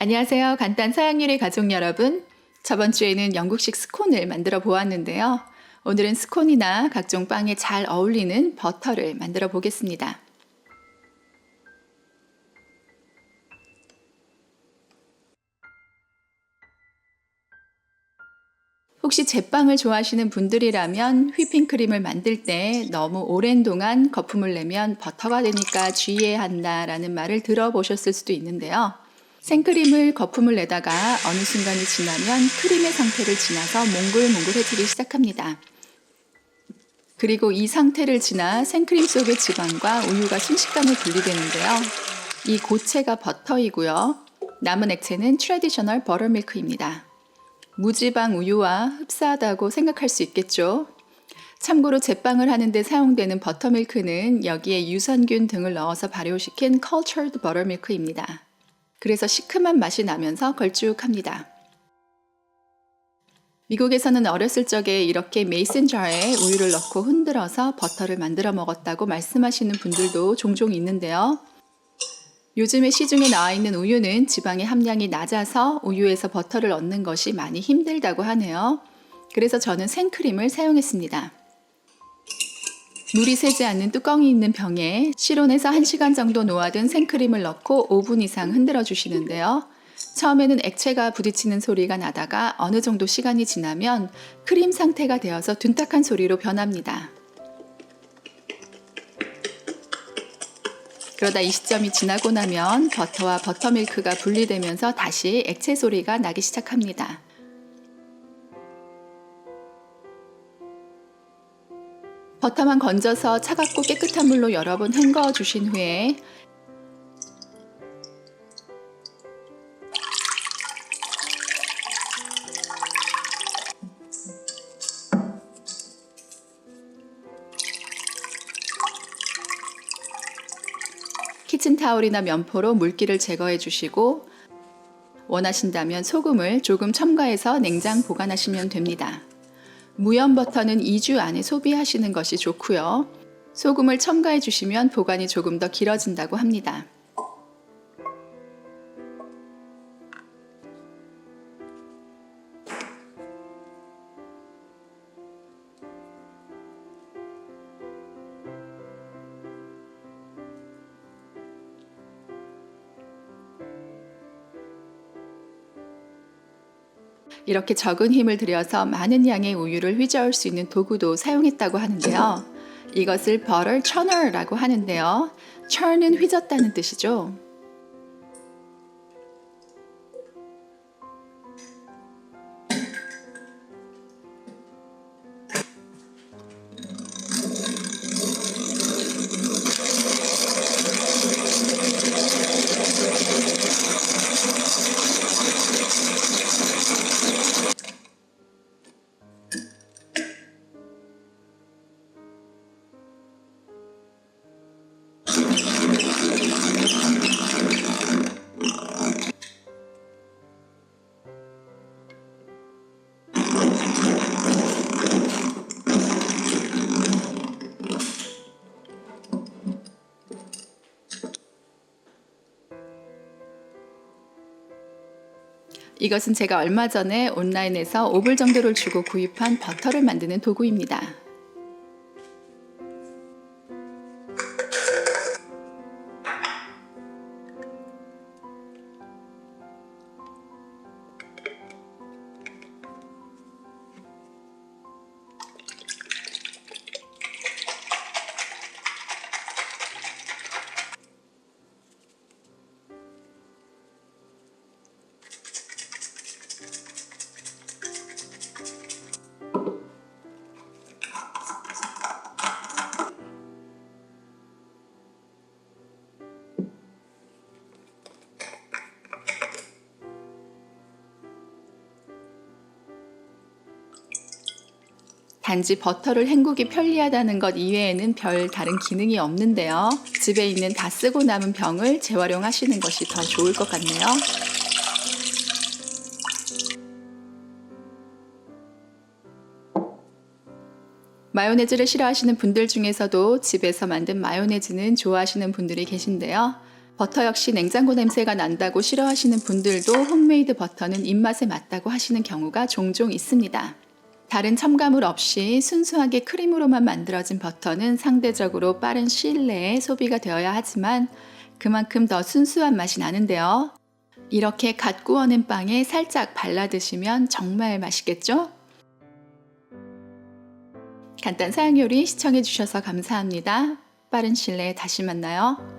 안녕하세요. 간단 서양요리 가족 여러분. 저번 주에는 영국식 스콘을 만들어 보았는데요. 오늘은 스콘이나 각종 빵에 잘 어울리는 버터를 만들어 보겠습니다. 혹시 제빵을 좋아하시는 분들이라면 휘핑크림을 만들 때 너무 오랜 동안 거품을 내면 버터가 되니까 주의해야 한다라는 말을 들어보셨을 수도 있는데요. 생크림을 거품을 내다가 어느 순간이 지나면 크림의 상태를 지나서 몽글몽글해지기 시작합니다. 그리고 이 상태를 지나 생크림 속의 지방과 우유가 순식간에 분리되는데요. 이 고체가 버터이고요. 남은 액체는 트래디셔널 버터밀크입니다. 무지방 우유와 흡사하다고 생각할 수 있겠죠. 참고로 제빵을 하는데 사용되는 버터밀크는 여기에 유산균 등을 넣어서 발효시킨 cultured buttermilk입니다. 그래서 시큼한 맛이 나면서 걸쭉합니다. 미국에서는 어렸을 적에 이렇게 메이슨 자에 우유를 넣고 흔들어서 버터를 만들어 먹었다고 말씀하시는 분들도 종종 있는데요. 요즘에 시중에 나와 있는 우유는 지방의 함량이 낮아서 우유에서 버터를 얻는 것이 많이 힘들다고 하네요. 그래서 저는 생크림을 사용했습니다. 물이 새지 않는 뚜껑이 있는 병에 실온에서 1시간 정도 놓아둔 생크림을 넣고 5분 이상 흔들어 주시는데요. 처음에는 액체가 부딪히는 소리가 나다가 어느 정도 시간이 지나면 크림 상태가 되어서 둔탁한 소리로 변합니다. 그러다 이 시점이 지나고 나면 버터와 버터밀크가 분리되면서 다시 액체 소리가 나기 시작합니다. 버터만 건져서 차갑고 깨끗한 물로 여러 번 헹궈 주신 후에 키친타올이나 면포로 물기를 제거해 주시고 원하신다면 소금을 조금 첨가해서 냉장 보관하시면 됩니다. 무염 버터는 2주 안에 소비하시는 것이 좋고요. 소금을 첨가해 주시면 보관이 조금 더 길어진다고 합니다. 이렇게 적은 힘을 들여서 많은 양의 우유를 휘저을 수 있는 도구도 사용했다고 하는데요. 이것을 버터 처너라고 하는데요. churn은 휘젓다는 뜻이죠. 이것은 제가 얼마 전에 온라인에서 5불 정도를 주고 구입한 버터를 만드는 도구입니다. 단지 버터를 헹구기 편리하다는 것 이외에는 별 다른 기능이 없는데요. 집에 있는 다 쓰고 남은 병을 재활용하시는 것이 더 좋을 것 같네요. 마요네즈를 싫어하시는 분들 중에서도 집에서 만든 마요네즈는 좋아하시는 분들이 계신데요. 버터 역시 냉장고 냄새가 난다고 싫어하시는 분들도 홈메이드 버터는 입맛에 맞다고 하시는 경우가 종종 있습니다. 다른 첨가물 없이 순수하게 크림으로만 만들어진 버터는 상대적으로 빠른 시일 내에 소비가 되어야 하지만 그만큼 더 순수한 맛이 나는데요. 이렇게 갓 구워낸 빵에 살짝 발라 드시면 정말 맛있겠죠? 간단 사양 요리 시청해 주셔서 감사합니다. 빠른 시일 내에 다시 만나요.